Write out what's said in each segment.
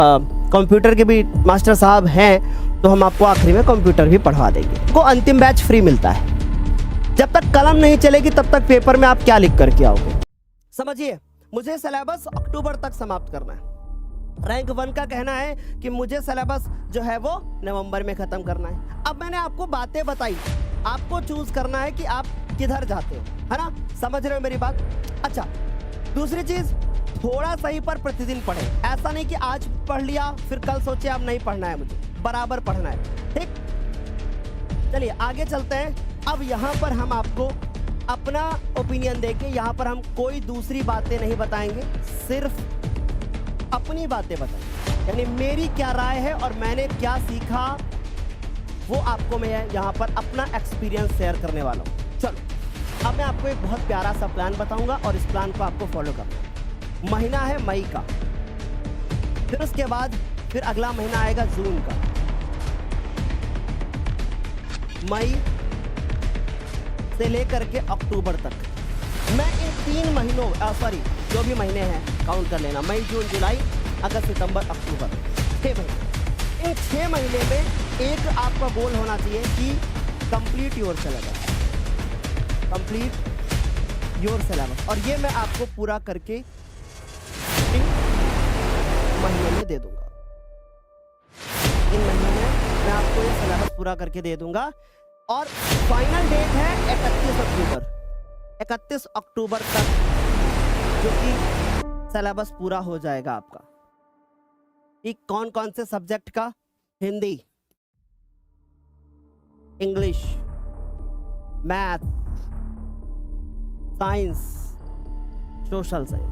Computer के भी master साहब हैं तो हम आपको आखिरी में कंप्यूटर भी पढ़वा देंगे। को अंतिम बैच फ्री मिलता है। जब तक कलम नहीं चलेगी तब तक पेपर में आप क्या लिख करके आओगे। समझिए, मुझे सिलेबस अक्टूबर तक समाप्त करना है। रैंक 1 का कहना है कि मुझे सिलेबस जो है वो नवंबर में खत्म करना है। अब मैंने आपको बातें बताई, आपको चूज करना है कि आप किधर जाते हो, है ना। समझ रहे हो मेरी बात। अच्छा, दूसरी चीज, थोड़ा सही पर प्रतिदिन पढ़े। ऐसा नहीं कि आज पढ़ लिया फिर कल सोचे अब नहीं पढ़ना है, मुझे बराबर पढ़ना है। ठीक, चलिए आगे चलते हैं। अब यहाँ पर हम आपको अपना ओपिनियन देके, यहाँ पर हम कोई दूसरी बातें नहीं बताएंगे, सिर्फ अपनी बातें बताएंगे। यानी मेरी क्या राय है और मैंने क्या सीखा वो आपको मैं यहाँ पर अपना एक्सपीरियंस शेयर करने वाला हूँ। चलो, अब मैं आपको एक बहुत प्यारा सा प्लान बताऊंगा और इस प्लान को आपको फॉलो करना है। महीना है मई का, फिर उसके बाद फिर अगला महीना आएगा जून का। मई से लेकर के अक्टूबर तक मैं इन 3 महीनों जो भी महीने हैं काउंट कर लेना, मई जून जुलाई अगस्त सितंबर अक्टूबर, 6 महीने। इन 6 महीने में एक आपका गोल होना चाहिए कि complete your syllabus, complete your syllabus. और ये मैं आपको पूरा करके इन महीनों में दे दूंगा। इन महीनों में मैं आपको ये सिलेबस पूरा करके दे दूंगा। और फाइनल डेट है 31 अक्टूबर। 31 अक्टूबर तक जो कि सिलेबस पूरा हो जाएगा आपका। ठीक, कौन कौन से सब्जेक्ट का? Hindi, English, math, science, social science.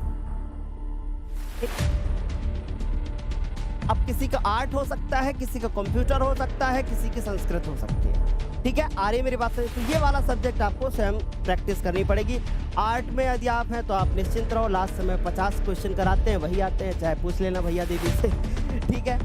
अब किसी का आर्ट हो सकता है, किसी का कंप्यूटर हो सकता है, किसी की संस्कृत हो सकती है। ठीक है, आ रही मेरी बात से। तो ये वाला सब्जेक्ट आपको स्वयं प्रैक्टिस करनी पड़ेगी। आर्ट में यदि आप हैं तो आप निश्चिंत रहो, लास्ट समय 50 क्वेश्चन कराते हैं, वही आते हैं, चाहे पूछ लेना भैया दीदी से। ठीक है,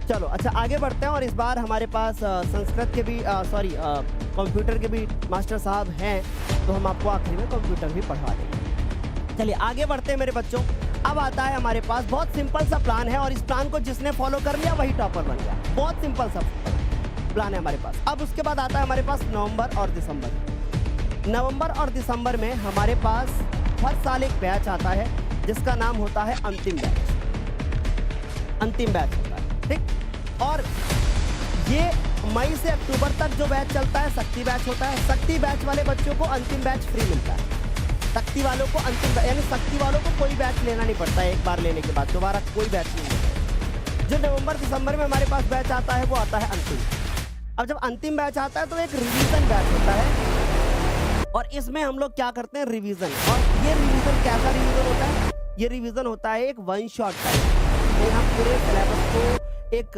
चलो अच्छा आगे बढ़ते हैं। और इस बार हमारे पास संस्कृत के भी कंप्यूटर के भी मास्टर साहब हैं तो हम आपको आखिरी में कंप्यूटर भी पढ़वा देंगे। चलिए आगे बढ़ते हैं मेरे बच्चों। अब आता है हमारे पास बहुत सिंपल सा प्लान है और इस प्लान को जिसने फॉलो कर लिया वही टॉपर बन गया। बहुत सिंपल सा प्लान है हमारे पास। अब उसके बाद आता है हमारे पास नवंबर और दिसंबर। नवंबर और दिसंबर में हमारे पास हर साल एक बैच आता है जिसका नाम होता है अंतिम बैच। अंतिम बैच होता है, ठीक। और ये मई से अक्टूबर तक जो बैच चलता है शक्ति बैच होता है। शक्ति बैच वाले बच्चों को अंतिम बैच फ्री मिलता है। शक्ति वालों को अंतिम, यानी शक्ति वालों को कोई बैच लेना नहीं पड़ता है। एक बार लेने के बाद दोबारा कोई बैच नहीं मिलता। जो नवंबर दिसंबर में हमारे पास बैच आता है वो आता है अंतिम। अब जब अंतिम बैच आता है तो एक रिवीजन बैच होता है और इसमें हम लोग क्या करते हैं, रिवीजन। और ये रिवीजन कैसा रिवीजन होता है? ये रिवीजन होता है एक 1 शॉट टाइम। तो हम पूरे सिलेबस को एक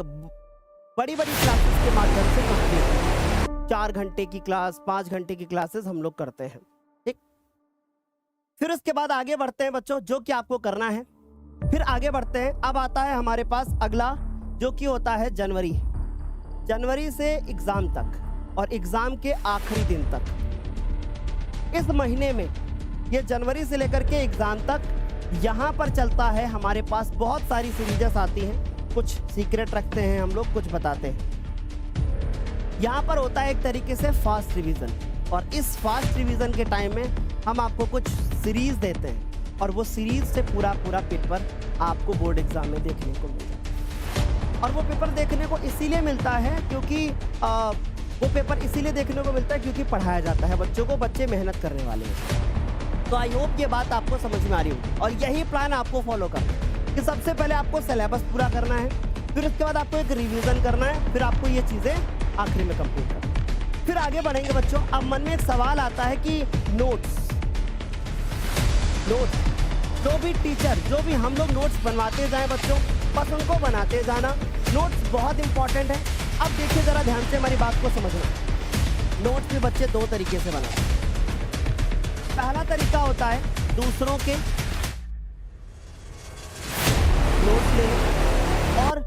बड़ी बड़ी क्लासेस के माध्यम से कंप्लीट करते हैं। 4 घंटे की क्लास, 5 घंटे की क्लासेस हम लोग करते हैं, ठीक। फिर उसके बाद आगे बढ़ते हैं बच्चों, जो कि आपको करना है। फिर आगे बढ़ते हैं। अब आता है हमारे पास अगला जो कि होता है जनवरी। जनवरी से एग्जाम तक और एग्जाम के आखिरी दिन तक। इस महीने में ये जनवरी से लेकर के एग्जाम तक यहाँ पर चलता है हमारे पास बहुत सारी सीरीजेस आती हैं। कुछ सीक्रेट रखते हैं हम लोग, कुछ बताते हैं। यहाँ पर होता है एक तरीके से फास्ट रिवीजन। और इस फास्ट रिवीजन के टाइम में हम आपको कुछ सीरीज देते हैं और वो सीरीज से पूरा पेपर आपको बोर्ड एग्जाम में देखने को मिलता है। और वो पेपर देखने को इसीलिए मिलता है क्योंकि वो पेपर इसीलिए देखने को मिलता है क्योंकि पढ़ाया जाता है बच्चों को, बच्चे मेहनत करने वाले हैं। तो आई होप ये बात आपको समझ में आ रही होगी। और यही प्लान आपको फॉलो करना है कि सबसे पहले आपको सिलेबस पूरा करना है, फिर उसके बाद आपको एक रिवीजन करना है, फिर आपको ये चीज़ें आखिरी में कंप्लीट करना है। फिर आगे बढ़ेंगे बच्चों। अब मन में एक सवाल आता है कि नोट्स, जो भी टीचर, जो भी हम लोग नोट्स बनवाते जाएं बच्चों, बस उनको बनाते जाना। नोट्स बहुत इंपॉर्टेंट है। अब देखिए जरा ध्यान से हमारी बात को समझना। नोट्स भी बच्चे 2 तरीके से बनाते हैं। पहला तरीका होता है दूसरों के नोट्स लेने और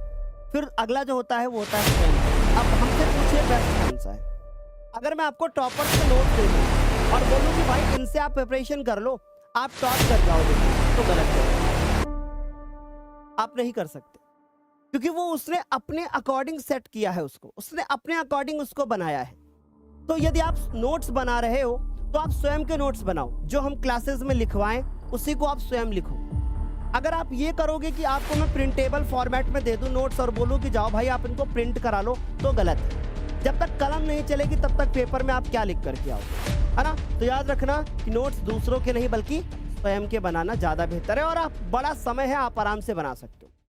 फिर अगला जो होता है वो होता है फ्रेंड। अब हमसे पूछिए बेस्ट कौन सा है। अगर मैं आपको टॉपर से नोट दे दूं और बोलूं कि भाई इनसे आप प्रिपरेशन कर लो, आप टॉप कर जाओगे, तो गलत है। आप नहीं कर सकते क्योंकि वो उसने अपने अकॉर्डिंग सेट किया है उसको, उसने अपने अकॉर्डिंग उसको बनाया है। तो यदि आप नोट्स बना रहे हो तो आप स्वयं के नोट्स बनाओ, जो हम क्लासेस में लिखवाएं उसी को आप स्वयं लिखो। अगर आप ये करोगे कि आपको मैं प्रिंटेबल फॉर्मेट में दे दूं नोट्स और बोलूं कि जाओ भाई आप इनको प्रिंट करा लो, तो गलत है। जब तक कलम नहीं चलेगी तब तक पेपर में आप क्या लिख करके आओगे, है ना। तो याद रखना कि नोट्स दूसरों के नहीं बल्कि स्वयं के बनाना ज़्यादा बेहतर है, और आप बड़ा समय है, आप आराम से बना सकते हो।